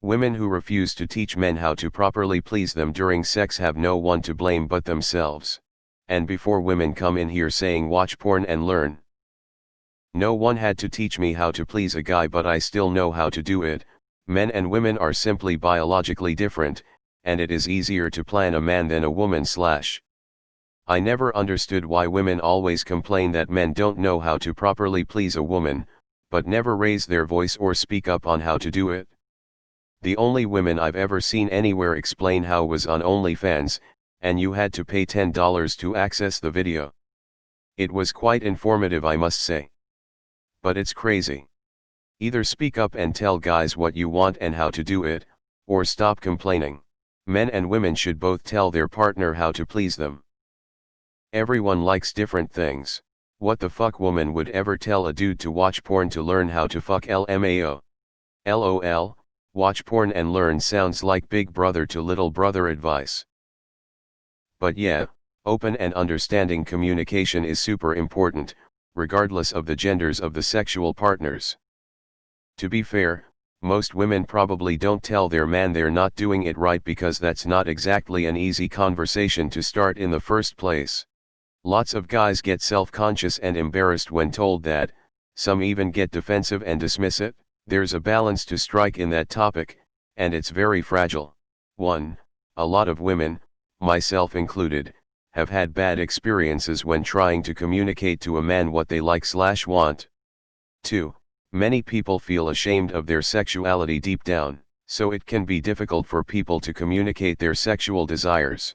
Women who refuse to teach men how to properly please them during sex have no one to blame but themselves. And before women come in here saying watch porn and learn. No one had to teach me how to please a guy, but I still know how to do it. Men and women are simply biologically different, and it is easier to plan a man than a woman. I never understood why women always complain that men don't know how to properly please a woman, but never raise their voice or speak up on how to do it. The only women I've ever seen anywhere explain how was on OnlyFans, and you had to pay $10 to access the video. It was quite informative, I must say. But it's crazy. Either speak up and tell guys what you want and how to do it, or stop complaining. Men and women should both tell their partner how to please them. Everyone likes different things. What the fuck woman would ever tell a dude to watch porn to learn how to fuck? LMAO. LOL, watch porn and learn sounds like big brother to little brother advice. But yeah, open and understanding communication is super important, regardless of the genders of the sexual partners. To be fair, most women probably don't tell their man they're not doing it right because that's not exactly an easy conversation to start in the first place. Lots of guys get self-conscious and embarrassed when told that, some even get defensive and dismiss it. There's a balance to strike in that topic, and it's very fragile. 1. A lot of women, myself included, have had bad experiences when trying to communicate to a man what they like/want. 2. Many people feel ashamed of their sexuality deep down, so it can be difficult for people to communicate their sexual desires.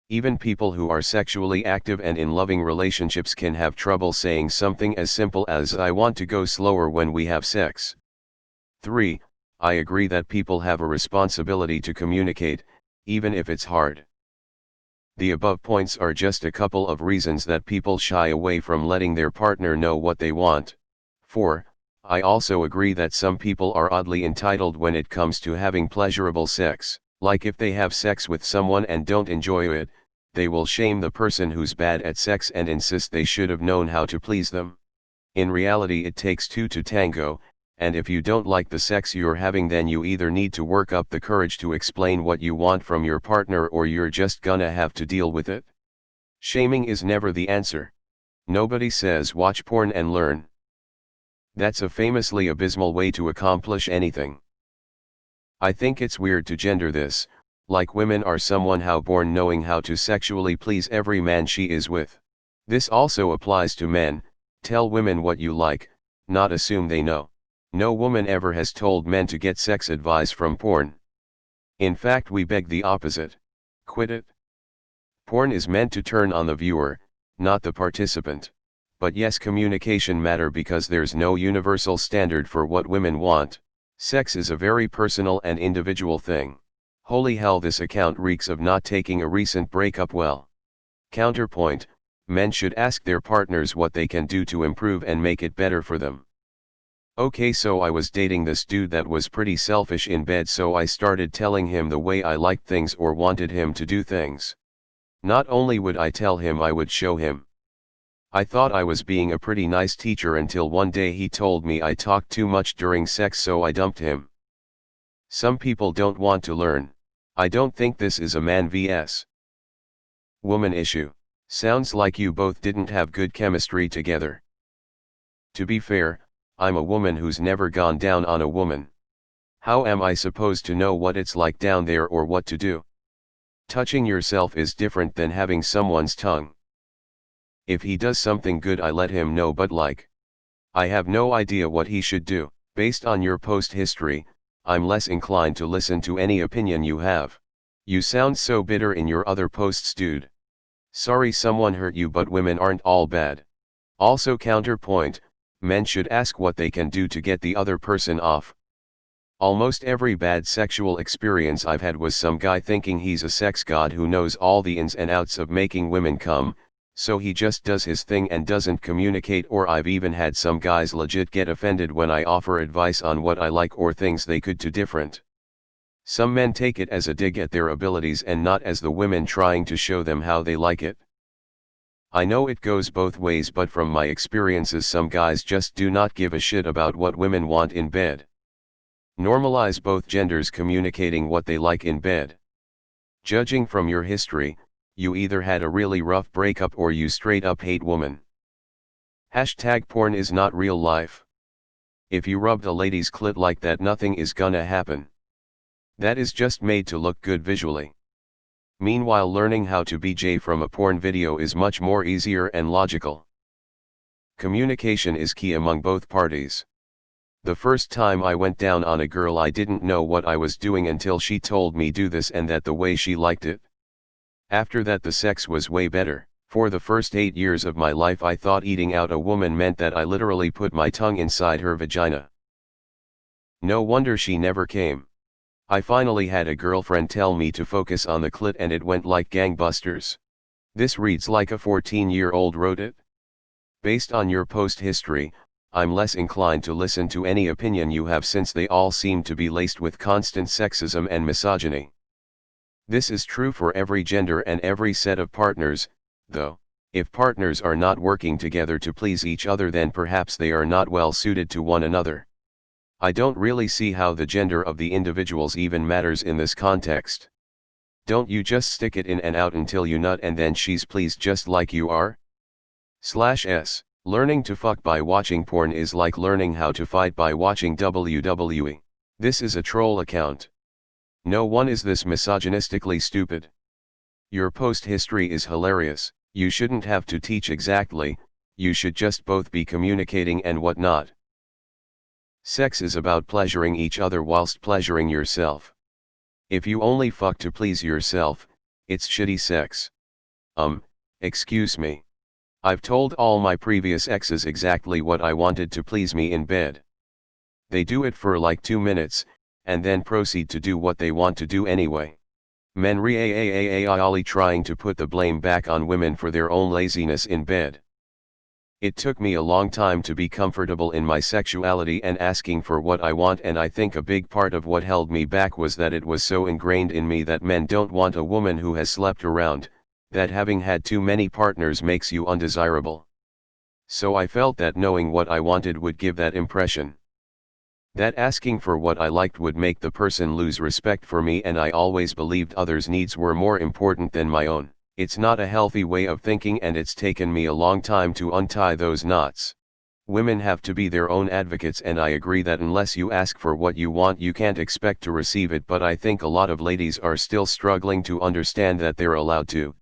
Even people who are sexually active and in loving relationships can have trouble saying something as simple as "I want to go slower" when we have sex. 3. I agree that people have a responsibility to communicate, even if it's hard. The above points are just a couple of reasons that people shy away from letting their partner know what they want. 4. I also agree that some people are oddly entitled when it comes to having pleasurable sex. Like if they have sex with someone and don't enjoy it, they will shame the person who's bad at sex and insist they should have known how to please them. In reality, it takes two to tango, and if you don't like the sex you're having, then you either need to work up the courage to explain what you want from your partner, or you're just gonna have to deal with it. Shaming is never the answer. Nobody says watch porn and learn. That's a famously abysmal way to accomplish anything. I think it's weird to gender this, like women are somehow born knowing how to sexually please every man she is with. This also applies to men. Tell women what you like, not assume they know. No woman ever has told men to get sex advice from porn. In fact, we beg the opposite. Quit it. Porn is meant to turn on the viewer, not the participant. But yes, communication matters because there's no universal standard for what women want. Sex is a very personal and individual thing. Holy hell, this account reeks of not taking a recent breakup well. Counterpoint, men should ask their partners what they can do to improve and make it better for them. Okay, so I was dating this dude that was pretty selfish in bed, so I started telling him the way I liked things or wanted him to do things. Not only would I tell him, I would show him. I thought I was being a pretty nice teacher until one day he told me I talked too much during sex, so I dumped him. Some people don't want to learn. I don't think this is a man vs. woman issue. Sounds like you both didn't have good chemistry together. To be fair, I'm a woman who's never gone down on a woman. How am I supposed to know what it's like down there or what to do? Touching yourself is different than having someone's tongue. If he does something good, I let him know, but I have no idea what he should do. Based on your post history, I'm less inclined to listen to any opinion you have. You sound so bitter in your other posts, dude. Sorry someone hurt you, but women aren't all bad. Also, counterpoint, men should ask what they can do to get the other person off. Almost every bad sexual experience I've had was some guy thinking he's a sex god who knows all the ins and outs of making women come, so he just does his thing and doesn't communicate. Or I've even had some guys legit get offended when I offer advice on what I like or things they could do different. Some men take it as a dig at their abilities and not as the women trying to show them how they like it. I know it goes both ways, but from my experiences, some guys just do not give a shit about what women want in bed. Normalize both genders communicating what they like in bed. Judging from your history, you either had a really rough breakup or you straight up hate women. Hashtag porn is not real life. If you rubbed a lady's clit like that, nothing is gonna happen. That is just made to look good visually. Meanwhile, learning how to BJ from a porn video is much more easier and logical. Communication is key among both parties. The first time I went down on a girl, I didn't know what I was doing until she told me do this and that the way she liked it. After that, the sex was way better. For the first 8 years of my life, I thought eating out a woman meant that I literally put my tongue inside her vagina. No wonder she never came. I finally had a girlfriend tell me to focus on the clit and it went like gangbusters. This reads like a 14-year-old wrote it. Based on your post history, I'm less inclined to listen to any opinion you have, since they all seem to be laced with constant sexism and misogyny. This is true for every gender and every set of partners, though. If partners are not working together to please each other, then perhaps they are not well suited to one another. I don't really see how the gender of the individuals even matters in this context. Don't you just stick it in and out until you nut and then she's pleased just like you are? /S. Learning to fuck by watching porn is like learning how to fight by watching WWE. This is a troll account. No one is this misogynistically stupid. Your post history is hilarious. You shouldn't have to teach exactly, you should just both be communicating and whatnot. Sex is about pleasuring each other whilst pleasuring yourself. If you only fuck to please yourself, it's shitty sex. Excuse me. I've told all my previous exes exactly what I wanted to please me in bed. They do it for like 2 minutes, and then proceed to do what they want to do anyway. Men really trying to put the blame back on women for their own laziness in bed. It took me a long time to be comfortable in my sexuality and asking for what I want, and I think a big part of what held me back was that it was so ingrained in me that men don't want a woman who has slept around, that having had too many partners makes you undesirable. So I felt that knowing what I wanted would give that impression. That asking for what I liked would make the person lose respect for me, and I always believed others' needs were more important than my own. It's not a healthy way of thinking, and it's taken me a long time to untie those knots. Women have to be their own advocates, and I agree that unless you ask for what you want, you can't expect to receive it, but I think a lot of ladies are still struggling to understand that they're allowed to.